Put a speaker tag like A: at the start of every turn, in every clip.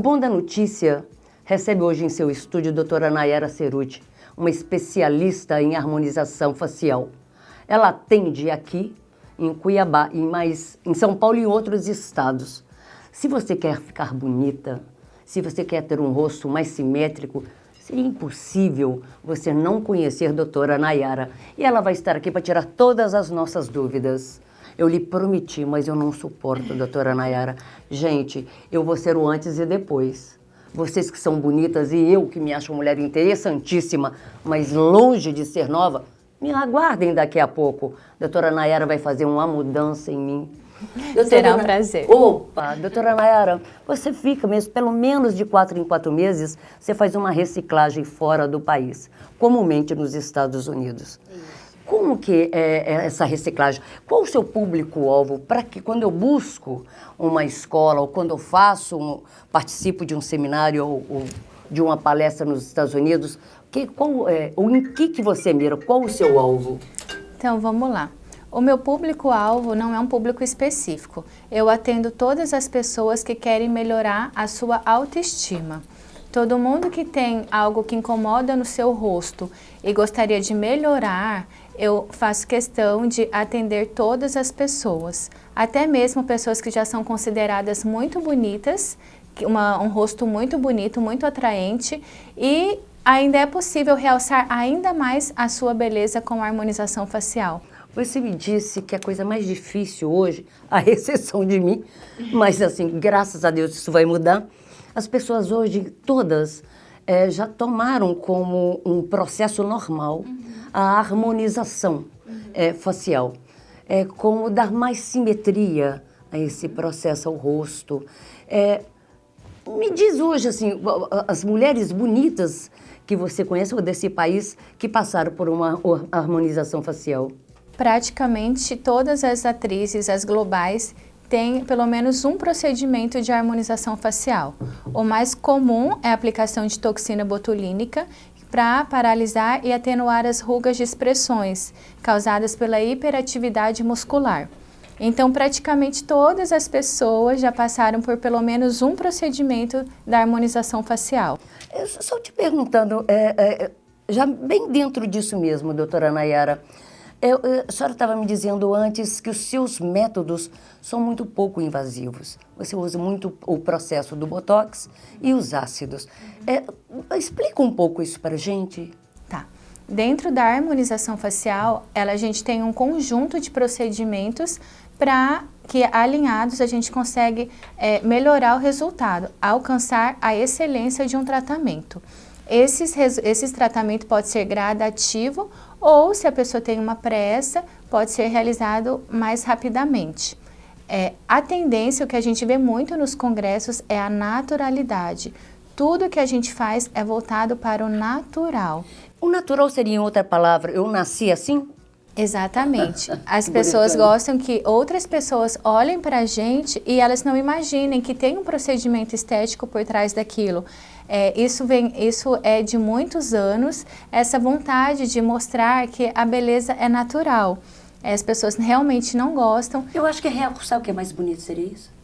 A: Bom da Notícia recebe hoje em seu estúdio a doutora Nayara Cerutti, uma especialista em harmonização facial. Ela atende aqui em Cuiabá, em São Paulo e em outros estados. Se você quer ficar bonita, se você quer ter um rosto mais simétrico, seria impossível você não conhecer a doutora Nayara. E ela vai estar aqui para tirar todas as nossas dúvidas. Eu lhe prometi, mas eu não suporto, doutora Nayara. Gente, eu vou ser o antes e depois. Vocês que são bonitas e eu que me acho uma mulher interessantíssima, mas longe de ser nova, me aguardem daqui a pouco. Doutora Nayara vai fazer uma mudança em mim.
B: Será um prazer.
A: Opa, doutora Nayara, você fica mesmo, pelo menos de 4 em 4 meses, você faz uma reciclagem fora do país, comumente nos Estados Unidos. Como que é essa reciclagem? Qual o seu público-alvo para que quando eu busco uma escola ou quando eu participo de um seminário ou de uma palestra nos Estados Unidos, em que você mira? Qual o seu alvo?
B: Então, vamos lá. O meu público-alvo não é um público específico. Eu atendo todas as pessoas que querem melhorar a sua autoestima. Todo mundo que tem algo que incomoda no seu rosto e gostaria de melhorar, eu faço questão de atender todas as pessoas. Até mesmo pessoas que já são consideradas muito bonitas, um rosto muito bonito, muito atraente, e ainda é possível realçar ainda mais a sua beleza com a harmonização facial.
A: Você me disse que a coisa mais difícil hoje, a exceção de mim, mas assim, graças a Deus isso vai mudar, as pessoas hoje todas já tomaram como um processo normal a harmonização facial. Como dar mais simetria a esse processo ao rosto. Me diz hoje, assim, as mulheres bonitas que você conhece ou desse país que passaram por uma harmonização facial.
B: Praticamente todas as atrizes, as globais, têm pelo menos um procedimento de harmonização facial. O mais comum é a aplicação de toxina botulínica para paralisar e atenuar as rugas de expressões causadas pela hiperatividade muscular. Então, praticamente todas as pessoas já passaram por pelo menos um procedimento da harmonização facial.
A: Eu só te perguntando, já bem dentro disso mesmo, doutora Nayara, a senhora estava me dizendo antes que os seus métodos são muito pouco invasivos. Você usa muito o processo do Botox e os ácidos. Explica um pouco isso para a gente.
B: Tá. Dentro da harmonização facial, a gente tem um conjunto de procedimentos para que, alinhados, a gente consegue melhorar o resultado, alcançar a excelência de um tratamento. Esses tratamentos podem ser gradativo ou, se a pessoa tem uma pressa, pode ser realizado mais rapidamente. A tendência, o que a gente vê muito nos congressos, é a naturalidade. Tudo que a gente faz é voltado para o natural.
A: O natural seria, em outra palavra, eu nasci assim?
B: Exatamente. As pessoas gostam que outras pessoas olhem para a gente e elas não imaginem que tem um procedimento estético por trás daquilo. Isso é de muitos anos, essa vontade de mostrar que a beleza é natural. As pessoas realmente não gostam.
A: Eu acho que realçar o que é mais bonito seria isso.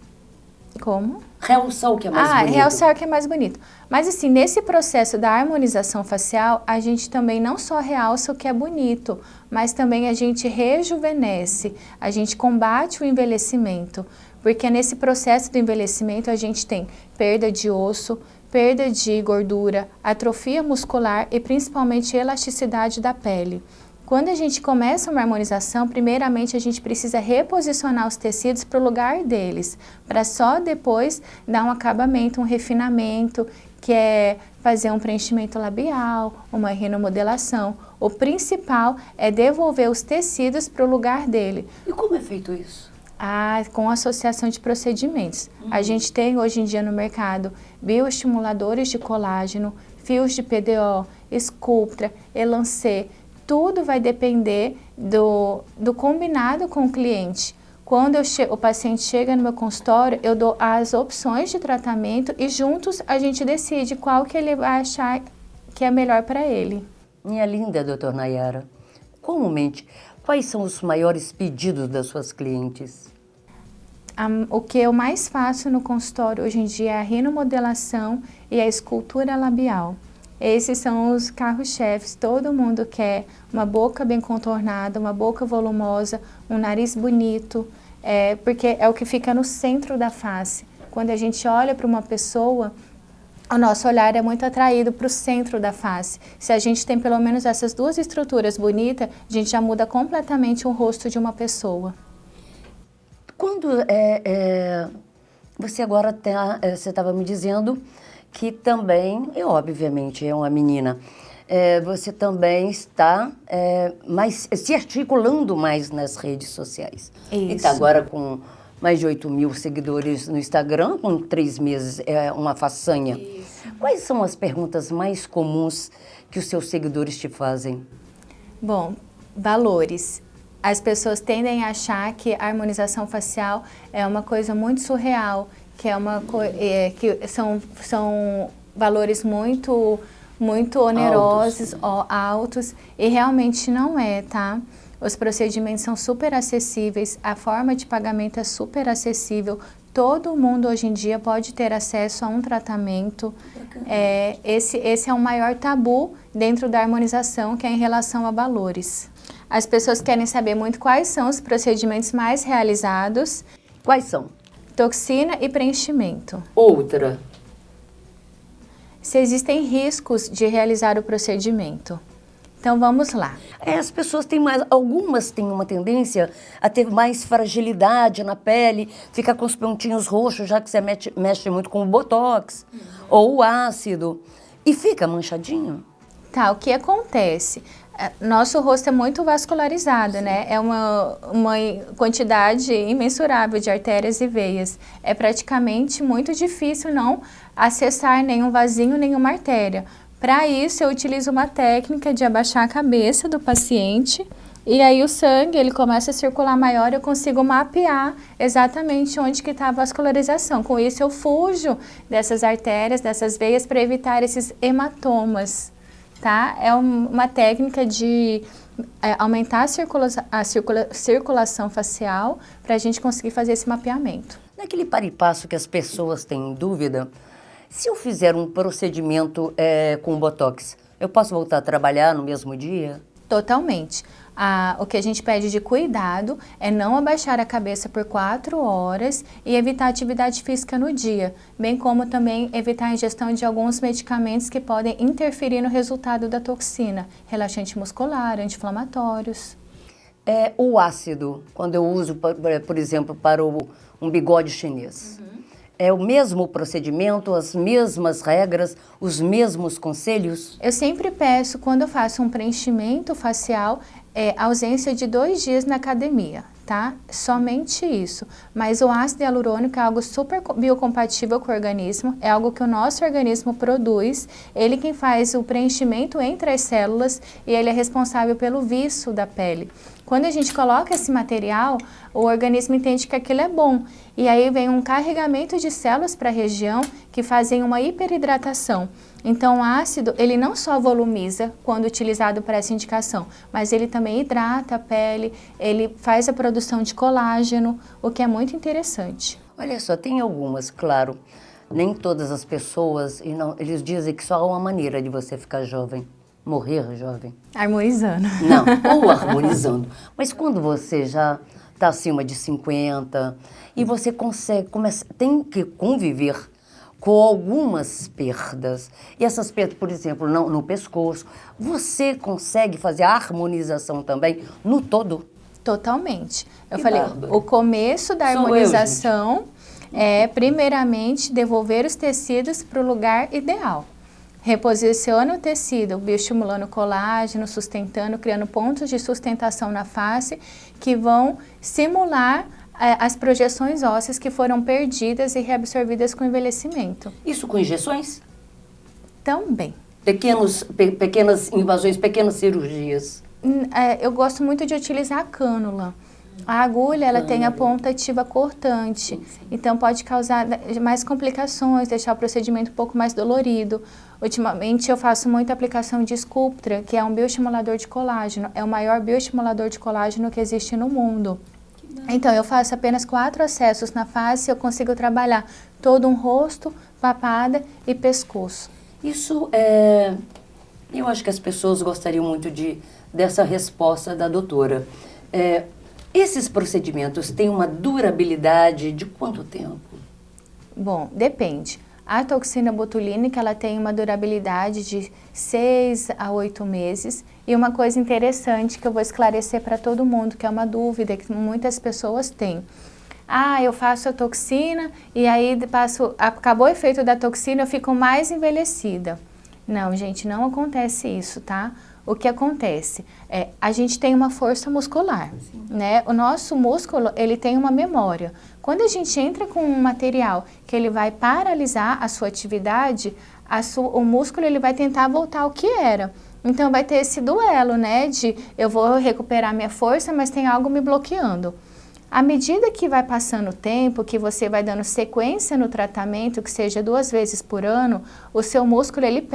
B: Como?
A: Realçar o que é mais bonito.
B: Realçar o que é mais bonito. Mas assim, nesse processo da harmonização facial, a gente também não só realça o que é bonito, mas também a gente rejuvenesce, a gente combate o envelhecimento. Porque nesse processo do envelhecimento a gente tem perda de osso, perda de gordura, atrofia muscular e principalmente elasticidade da pele. Quando a gente começa uma harmonização, primeiramente a gente precisa reposicionar os tecidos para o lugar deles, para só depois dar um acabamento, um refinamento, que é fazer um preenchimento labial, uma rinomodelação. O principal é devolver os tecidos para o lugar dele.
A: E como é feito isso?
B: Com associação de procedimentos. A gente tem hoje em dia no mercado bioestimuladores de colágeno, fios de PDO, Sculptra, Elancê. Tudo vai depender do combinado com o cliente. Quando o paciente chega no meu consultório, eu dou as opções de tratamento e juntos a gente decide qual que ele vai achar que é melhor para ele.
A: Minha linda doutora Nayara, comumente, quais são os maiores pedidos das suas clientes?
B: O que eu mais faço no consultório hoje em dia é a rinomodelação e a escultura labial. Esses são os carros-chefes. Todo mundo quer uma boca bem contornada, uma boca volumosa, um nariz bonito, porque é o que fica no centro da face. Quando a gente olha para uma pessoa, o nosso olhar é muito atraído para o centro da face. Se a gente tem pelo menos essas duas estruturas bonitas, a gente já muda completamente o rosto de uma pessoa.
A: Quando você agora você estava me dizendo que também, e obviamente é uma menina, você também está se articulando mais nas redes sociais.
B: Isso.
A: E está agora com mais de 8.000 seguidores no Instagram, com 3 meses, uma façanha. Isso. Quais são as perguntas mais comuns que os seus seguidores te fazem? Bom,
B: valores. As pessoas tendem a achar que a harmonização facial é uma coisa muito surreal, que que são valores muito onerosos, altos, e realmente não é, tá? Os procedimentos são super acessíveis, a forma de pagamento é super acessível, todo mundo hoje em dia pode ter acesso a um tratamento. Esse é o maior tabu dentro da harmonização, que é em relação a valores. As pessoas querem saber muito quais são os procedimentos mais realizados.
A: Quais são?
B: Toxina e preenchimento.
A: Outra.
B: Se existem riscos de realizar o procedimento. Então vamos lá.
A: As pessoas algumas têm uma tendência a ter mais fragilidade na pele, ficar com os pontinhos roxos, já que você mexe muito com o botox ou o ácido, e fica manchadinho.
B: Tá, o que acontece? Nosso rosto é muito vascularizado, né? É uma quantidade imensurável de artérias e veias. É praticamente muito difícil não acessar nenhum vasinho, nenhuma artéria. Para isso, eu utilizo uma técnica de abaixar a cabeça do paciente e aí o sangue ele começa a circular maior e eu consigo mapear exatamente onde que está a vascularização. Com isso, eu fujo dessas artérias, dessas veias para evitar esses hematomas. Tá? É uma técnica de aumentar a circulação facial para a gente conseguir fazer esse mapeamento.
A: Naquele par e passo que as pessoas têm dúvida, se eu fizer um procedimento com Botox, eu posso voltar a trabalhar no mesmo dia?
B: Totalmente. O que a gente pede de cuidado é não abaixar a cabeça por 4 horas e evitar atividade física no dia, bem como também evitar a ingestão de alguns medicamentos que podem interferir no resultado da toxina, relaxante muscular, anti-inflamatórios.
A: O ácido, quando eu uso, por exemplo, para um bigode chinês, é o mesmo procedimento, as mesmas regras, os mesmos conselhos?
B: Eu sempre peço, quando eu faço um preenchimento facial, ausência de 2 dias na academia, tá? Somente isso. Mas o ácido hialurônico é algo super biocompatível com o organismo, é algo que o nosso organismo produz, ele quem faz o preenchimento entre as células e ele é responsável pelo viço da pele. Quando a gente coloca esse material, o organismo entende que aquilo é bom. E aí vem um carregamento de células para a região que fazem uma hiperidratação. Então o ácido, ele não só volumiza quando utilizado para essa indicação, mas ele também hidrata a pele, ele faz a produção de colágeno, o que é muito interessante.
A: Olha só, tem algumas, claro, nem todas as pessoas, eles dizem que só há uma maneira de você ficar jovem. Morrer jovem?
B: Harmonizando.
A: Não, ou harmonizando. Mas quando você já está acima de 50 e você tem que conviver com algumas perdas. E essas perdas, por exemplo, no pescoço, você consegue fazer a harmonização também no todo?
B: Totalmente. Eu
A: Que
B: falei,
A: bárbaro.
B: O começo da harmonização é, primeiramente, devolver os tecidos para o lugar ideal. Reposiciona o tecido, bioestimulando o colágeno, sustentando, criando pontos de sustentação na face que vão simular as projeções ósseas que foram perdidas e reabsorvidas com o envelhecimento.
A: Isso com injeções?
B: Também.
A: Pequenas invasões, pequenas cirurgias?
B: Eu gosto muito de utilizar a cânula. A agulha, ela tem a ponta ativa cortante, então pode causar mais complicações, deixar o procedimento um pouco mais dolorido. Ultimamente eu faço muita aplicação de Sculptra, que é um bioestimulador de colágeno, é o maior bioestimulador de colágeno que existe no mundo. Então, eu faço apenas 4 acessos na face, eu consigo trabalhar todo um rosto, papada e pescoço.
A: Isso eu acho que as pessoas gostariam muito dessa resposta da doutora. Esses procedimentos têm uma durabilidade de quanto tempo?
B: Bom, depende. A toxina botulínica, ela tem uma durabilidade de 6 a 8 meses. E uma coisa interessante que eu vou esclarecer para todo mundo, que é uma dúvida que muitas pessoas têm. Eu faço a toxina e aí acabou o efeito da toxina, eu fico mais envelhecida. Não, gente, não acontece isso, tá? O que acontece a gente tem uma força muscular, né? O nosso músculo, ele tem uma memória. Quando a gente entra com um material que ele vai paralisar a sua atividade, o músculo ele vai tentar voltar ao que era. Então vai ter esse duelo, né? De eu vou recuperar minha força, mas tem algo me bloqueando. À medida que vai passando o tempo, que você vai dando sequência no tratamento, que seja 2 vezes por ano, o seu músculo ele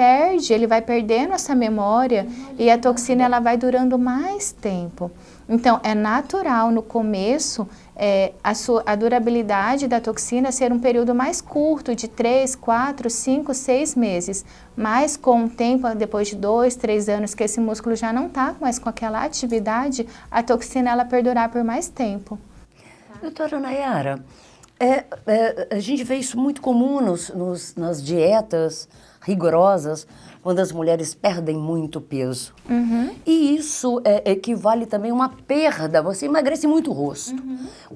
B: vai perdendo essa memória e a toxina ela vai durando mais tempo. Então, é natural no começo a durabilidade da toxina ser um período mais curto, de 3, 4, 5, 6 meses. Mas com o tempo, depois de 2, 3 anos, que esse músculo já não está mais com aquela atividade, a toxina ela perdurar por mais tempo.
A: Doutora Nayara, a gente vê isso muito comum nas dietas rigorosas, quando as mulheres perdem muito peso. E isso equivale também a uma perda, você emagrece muito o rosto.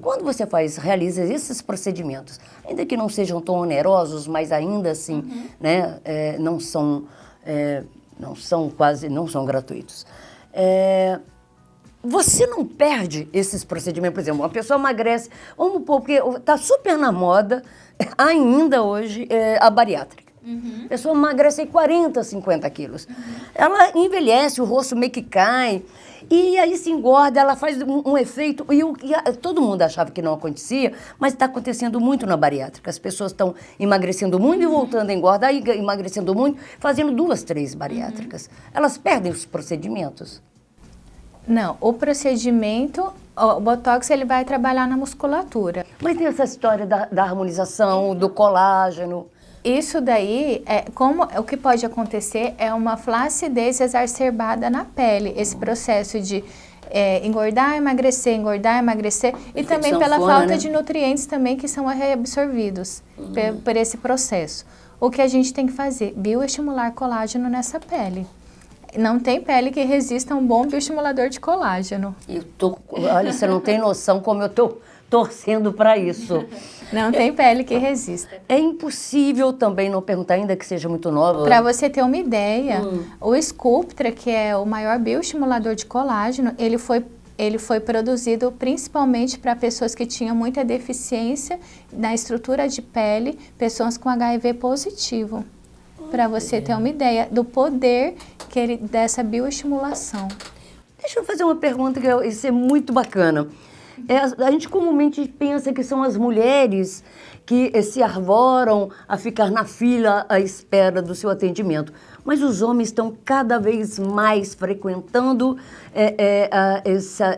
A: Quando você realiza esses procedimentos, ainda que não sejam tão onerosos, mas ainda assim né, não são gratuitos. Você não perde esses procedimentos, por exemplo, uma pessoa emagrece, vamos pôr, porque está super na moda, ainda hoje, a bariátrica. A pessoa emagrece 40, 50 quilos. Ela envelhece, o rosto meio que cai, e aí se engorda, ela faz um efeito, todo mundo achava que não acontecia, mas está acontecendo muito na bariátrica. As pessoas estão emagrecendo muito e voltando a engordar, emagrecendo muito, fazendo 2, 3 bariátricas. Elas perdem os procedimentos.
B: Não, o procedimento, o Botox, ele vai trabalhar na musculatura.
A: Mas tem essa história da harmonização, do colágeno.
B: Isso daí, o que pode acontecer é uma flacidez exacerbada na pele. Esse processo de engordar, emagrecer, e também pela falta de nutrientes também que são reabsorvidos por esse processo. O que a gente tem que fazer? Bioestimular colágeno nessa pele. Não tem pele que resista a um bom bioestimulador de colágeno.
A: Olha, você não tem noção como eu estou torcendo para isso.
B: Não tem pele que resista.
A: É impossível também não perguntar, ainda que seja muito nova.
B: Para você ter uma ideia, o Sculptra, que é o maior bioestimulador de colágeno, ele foi produzido principalmente para pessoas que tinham muita deficiência na estrutura de pele, pessoas com HIV positivo. Para você ter uma ideia do poder dessa bioestimulação.
A: Deixa eu fazer uma pergunta que isso é muito bacana. A gente comumente pensa que são as mulheres que se arvoram a ficar na fila à espera do seu atendimento. Mas os homens estão cada vez mais frequentando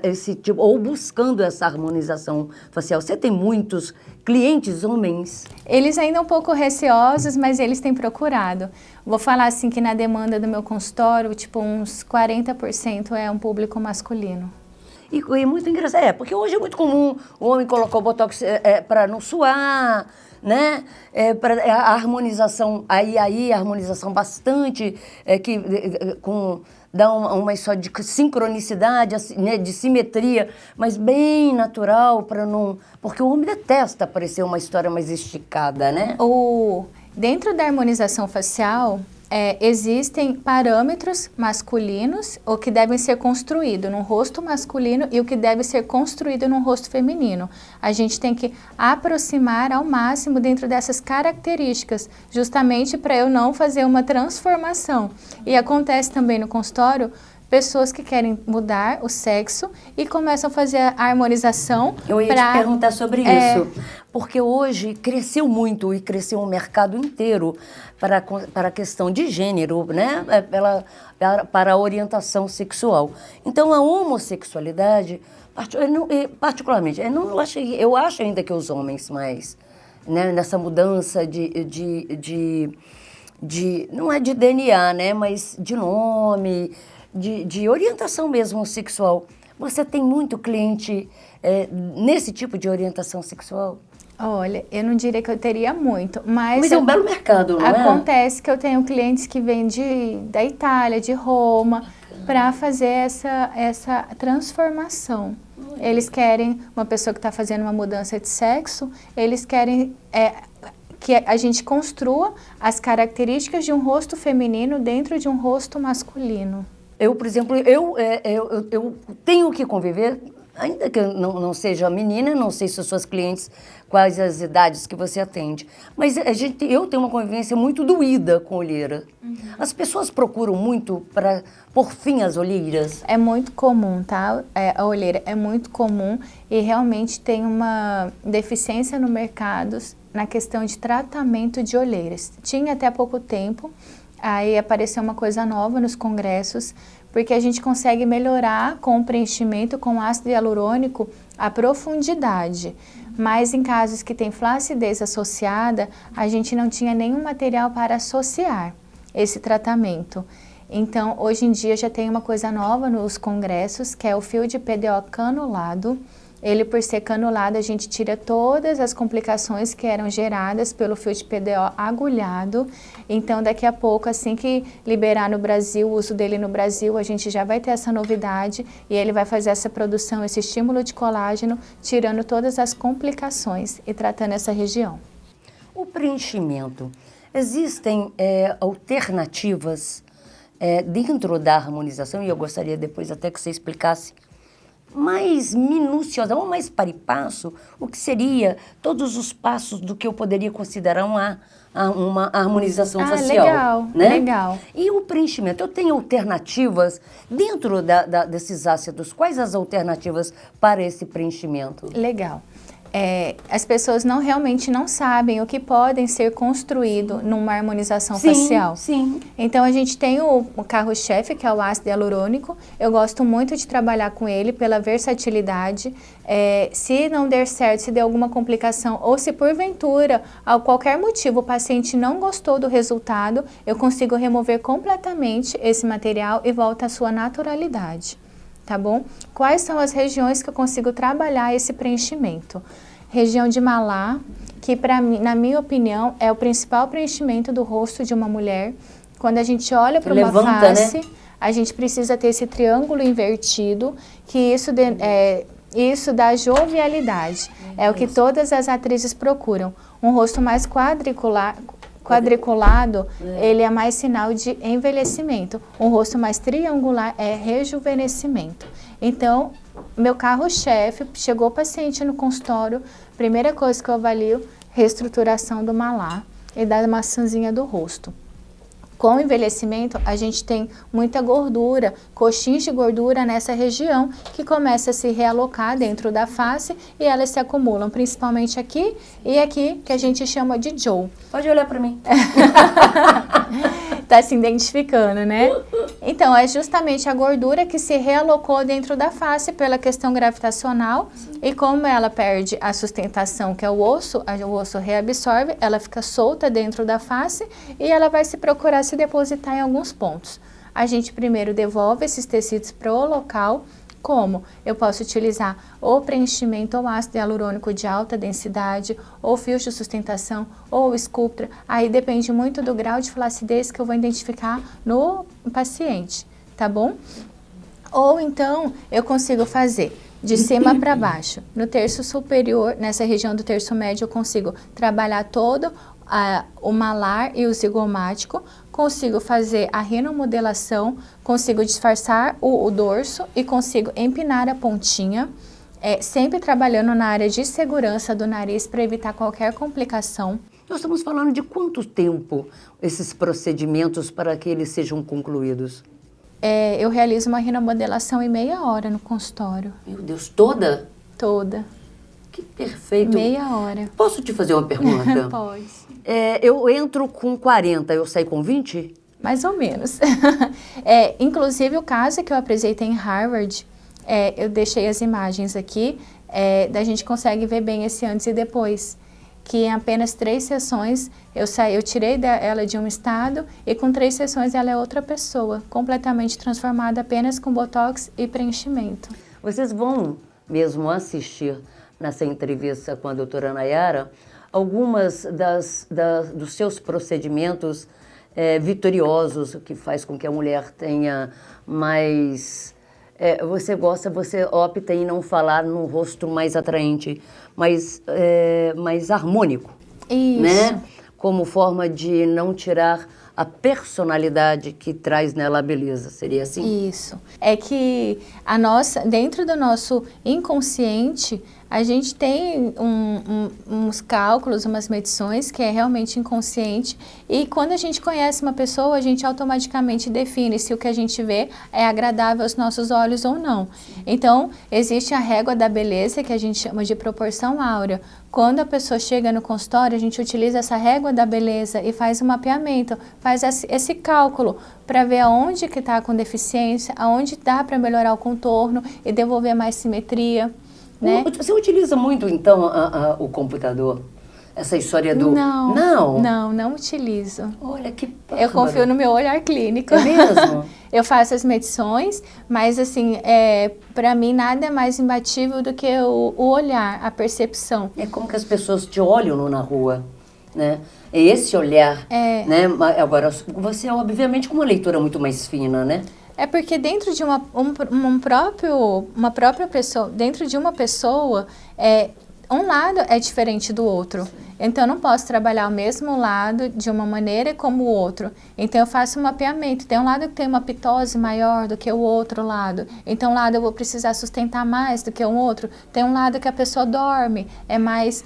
A: esse tipo, ou buscando essa harmonização facial. Você tem muitos clientes homens?
B: Eles ainda um pouco receosos, mas eles têm procurado. Vou falar assim que na demanda do meu consultório, tipo uns 40% é um público masculino.
A: E é muito engraçado, porque hoje é muito comum o homem colocar o botox para não suar, né? A harmonização, aí a harmonização bastante, dá uma história de sincronicidade, né, de simetria, mas bem natural, porque o homem detesta parecer uma história mais esticada, né?
B: Dentro da harmonização facial, existem parâmetros masculinos, o que devem ser construído num rosto masculino e o que deve ser construído num rosto feminino. A gente tem que aproximar ao máximo dentro dessas características, justamente para eu não fazer uma transformação. E acontece também no consultório pessoas que querem mudar o sexo e começam a fazer a harmonização.
A: Eu ia te perguntar sobre isso, porque hoje cresceu muito e cresceu um mercado inteiro para a questão de gênero, né? Para a orientação sexual. Então, a homossexualidade, particularmente, eu acho ainda que os homens mais, né, nessa mudança não é de DNA, né, mas de nome, de orientação mesmo sexual. Você tem muito cliente nesse tipo de orientação sexual?
B: Olha, eu não diria que eu teria muito, mas
A: é um belo mercado, não é?
B: Acontece que eu tenho clientes que vêm da Itália, de Roma, para fazer essa transformação. Eles querem, uma pessoa que está fazendo uma mudança de sexo, eles querem que a gente construa as características de um rosto feminino dentro de um rosto masculino. Eu, por exemplo, eu tenho que conviver, ainda que eu não seja menina, não sei se as suas clientes, quais as idades que você atende, mas eu tenho uma convivência muito doída com olheira. Uhum. As pessoas procuram muito para pôr fim às olheiras? É muito comum, tá? A olheira é muito comum e realmente tem uma deficiência no mercado na questão de tratamento de olheiras. Tinha até pouco tempo. Aí apareceu uma coisa nova nos congressos, porque a gente consegue melhorar com o preenchimento com ácido hialurônico a profundidade. Mas em casos que tem flacidez associada, a gente não tinha nenhum material para associar esse tratamento. Então, hoje em dia já tem uma coisa nova nos congressos, que é o fio de PDO canulado. Ele, por ser canulado, a gente tira todas as complicações que eram geradas pelo fio de PDO agulhado. Então, daqui a pouco, assim que liberar no Brasil, o uso dele no Brasil, a gente já vai ter essa novidade e ele vai fazer essa produção, esse estímulo de colágeno, tirando todas as complicações e tratando essa região.
A: O preenchimento, existem alternativas dentro da harmonização, e eu gostaria depois até que você explicasse mais minuciosa, ou mais para e passo, o que seria todos os passos do que eu poderia considerar uma harmonização facial.
B: Legal,
A: né?
B: Legal.
A: E o preenchimento, eu tenho alternativas dentro desses ácidos, quais as alternativas para esse preenchimento?
B: Legal. As pessoas realmente não sabem o que podem ser construído numa harmonização facial.
A: Sim.
B: Então, a gente tem o carro-chefe, que é o ácido hialurônico. Eu gosto muito de trabalhar com ele pela versatilidade. Se não der certo, se der alguma complicação, ou se porventura, a qualquer motivo, o paciente não gostou do resultado, eu consigo remover completamente esse material e volta à sua naturalidade. Tá bom? Quais são as regiões que eu consigo trabalhar esse preenchimento? Região de malar, que na minha opinião é o principal preenchimento do rosto de uma mulher. Quando a gente olha para uma face, né? A gente precisa ter esse triângulo invertido, que isso dá jovialidade. É o que todas as atrizes procuram. Um rosto mais quadriculado, ele é mais sinal de envelhecimento. Um rosto mais triangular é rejuvenescimento. Então, meu carro-chefe, chegou o paciente no consultório, primeira coisa que eu avalio, reestruturação do malar e da maçãzinha do rosto. Com o envelhecimento, a gente tem muita gordura, coxins de gordura nessa região, que começa a se realocar dentro da face e elas se acumulam, principalmente aqui e aqui, que a gente chama de Joe.
A: Pode olhar para mim.
B: Tá se identificando, né? Então, é justamente a gordura que se realocou dentro da face pela questão gravitacional. E como ela perde a sustentação, que é o osso reabsorve, ela fica solta dentro da face e ela vai se procurar se depositar em alguns pontos. A gente primeiro devolve esses tecidos para o local. Como? Eu posso utilizar ou preenchimento ou ácido hialurônico de alta densidade, ou fios de sustentação, ou Sculptra. Aí depende muito do grau de flacidez que eu vou identificar no paciente, tá bom? Ou então, eu consigo fazer de cima para baixo. No terço superior, nessa região do terço médio, eu consigo trabalhar todo o malar e o zigomático, consigo fazer a rinomodelação, consigo disfarçar o dorso e consigo empinar a pontinha, sempre trabalhando na área de segurança do nariz para evitar qualquer complicação.
A: Nós estamos falando de quanto tempo esses procedimentos para que eles sejam concluídos?
B: Eu realizo uma rinomodelação em meia hora no consultório.
A: Meu Deus, toda?
B: Toda.
A: Que perfeito.
B: Meia hora.
A: Posso te fazer uma pergunta?
B: Pode.
A: Eu entro com 40, eu saio com 20?
B: Mais ou menos. Inclusive, o caso que eu apresentei em Harvard, eu deixei as imagens aqui, da gente consegue ver bem esse antes e depois. Que em apenas 3 sessões, eu tirei ela de um estado e com 3 sessões ela é outra pessoa, completamente transformada apenas com botox e preenchimento.
A: Vocês vão mesmo assistir nessa entrevista com a doutora Nayara algumas dos seus procedimentos vitoriosos, o que faz com que a mulher tenha mais... você opta em não falar num rosto mais atraente, mais harmônico,
B: Isso.
A: né? Como forma de não tirar a personalidade que traz nela a beleza, seria assim?
B: Isso. É que dentro do nosso inconsciente, a gente tem uns cálculos, umas medições que é realmente inconsciente, e quando a gente conhece uma pessoa, a gente automaticamente define se o que a gente vê é agradável aos nossos olhos ou não. Então, existe a régua da beleza, que a gente chama de proporção áurea. Quando a pessoa chega no consultório, a gente utiliza essa régua da beleza e faz um mapeamento, faz esse cálculo para ver aonde que está com deficiência, aonde dá para melhorar o contorno e devolver mais simetria. Né?
A: Você utiliza muito, então, o computador? Essa história do...
B: Não utilizo.
A: Olha, que bárbaro.
B: Eu confio no meu olhar clínico.
A: É mesmo?
B: Eu faço as medições, mas assim, para mim nada é mais imbatível do que o olhar, a percepção.
A: É como que as pessoas te olham na rua, né? É esse olhar, né? Agora, você é obviamente com uma leitura muito mais fina, né?
B: É porque dentro de uma própria pessoa, dentro de uma pessoa, um lado é diferente do outro. Então, eu não posso trabalhar o mesmo lado de uma maneira como o outro. Então, eu faço um mapeamento. Tem um lado que tem uma pitose maior do que o outro lado. Então, um lado eu vou precisar sustentar mais do que o outro. Tem um lado que a pessoa dorme, é mais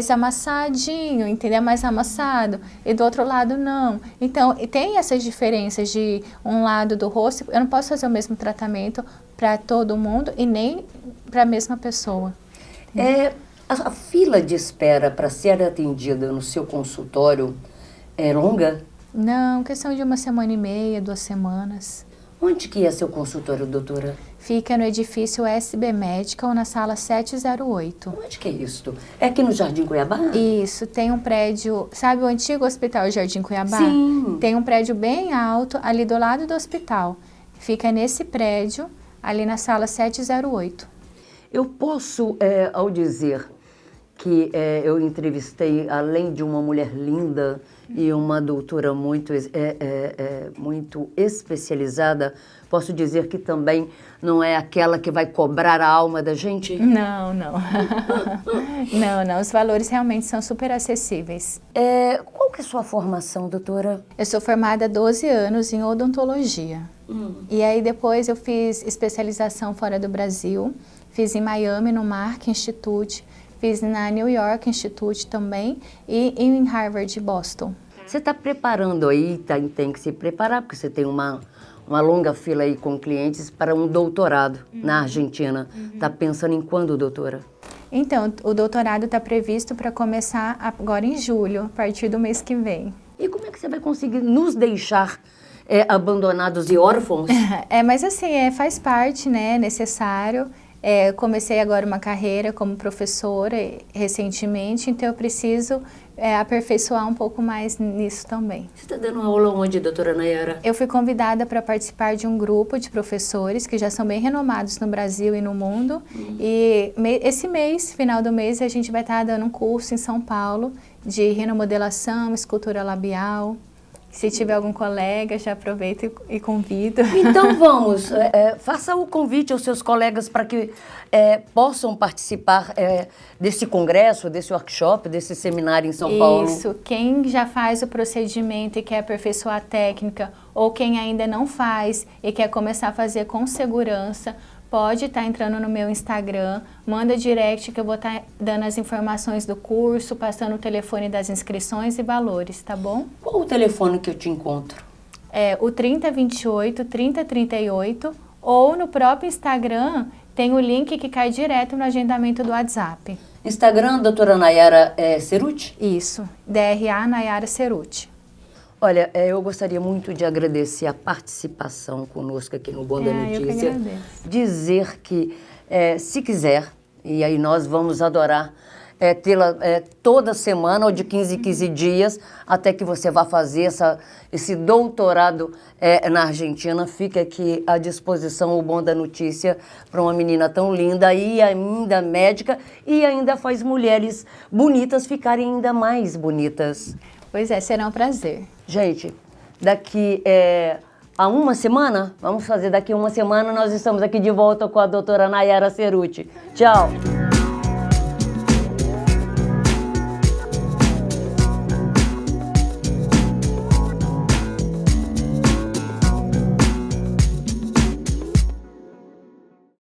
B: amassadinho, entendeu? É mais amassado. E do outro lado, não. Então, tem essas diferenças de um lado do rosto. Eu não posso fazer o mesmo tratamento para todo mundo e nem para a mesma pessoa.
A: A fila de espera para ser atendida no seu consultório é longa?
B: Não, questão de 1 semana e meia, 2 semanas.
A: Onde que é seu consultório, doutora?
B: Fica no edifício SB Medical, na sala 708.
A: Onde que é isso? É aqui no Jardim Cuiabá?
B: Isso, tem um prédio, sabe o antigo Hospital Jardim Cuiabá?
A: Sim.
B: Tem um prédio bem alto ali do lado do hospital. Fica nesse prédio, ali na sala 708.
A: Eu posso, ao dizer que eu entrevistei, além de uma mulher linda e uma doutora muito especializada, posso dizer que também não é aquela que vai cobrar a alma da gente?
B: Não. Não, os valores realmente são super acessíveis.
A: Qual que é a sua formação, doutora?
B: Eu sou formada há 12 anos em odontologia. E aí depois eu fiz especialização fora do Brasil, fiz em Miami, no Mark Institute, fiz na New York Institute também e em Harvard, Boston.
A: Você está preparando aí, tem que se preparar, porque você tem uma longa fila aí com clientes para um doutorado na Argentina. Está pensando em quando, doutora?
B: Então, o doutorado está previsto para começar agora em julho, a partir do mês que vem.
A: E como é que você vai conseguir nos deixar abandonados e órfãos?
B: Mas assim, faz parte, né, necessário. Comecei agora uma carreira como professora recentemente, então eu preciso aperfeiçoar um pouco mais nisso também.
A: Você está dando aula onde, doutora Nayara?
B: Eu fui convidada para participar de um grupo de professores que já são bem renomados no Brasil e no mundo. E esse mês, final do mês, a gente vai estar dando um curso em São Paulo de rinomodelação, escultura labial. Se tiver algum colega, já aproveito e convido.
A: Então vamos, faça o convite aos seus colegas para que possam participar desse congresso, desse workshop, desse seminário em São Paulo.
B: Isso, quem já faz o procedimento e quer aperfeiçoar a técnica, ou quem ainda não faz e quer começar a fazer com segurança, pode estar entrando no meu Instagram, manda direct que eu vou estar dando as informações do curso, passando o telefone das inscrições e valores, tá bom?
A: Qual o telefone que eu te encontro?
B: o 3028, 3038, ou no próprio Instagram tem o link que cai direto no agendamento do WhatsApp.
A: Instagram, doutora Nayara Cerutti?
B: Isso, DRA Nayara Cerutti.
A: Olha, eu gostaria muito de agradecer a participação conosco aqui no Bom da Notícia.
B: Eu que agradeço.
A: Dizer que, se quiser, e aí nós vamos adorar tê-la toda semana ou de 15 em 15 dias, até que você vá fazer esse doutorado na Argentina. Fica aqui à disposição o Bom da Notícia para uma menina tão linda e ainda médica e ainda faz mulheres bonitas ficarem ainda mais bonitas.
B: Pois é, será um prazer.
A: Gente, daqui a uma semana, vamos fazer daqui a uma semana, nós estamos aqui de volta com a doutora Nayara Cerutti. Tchau!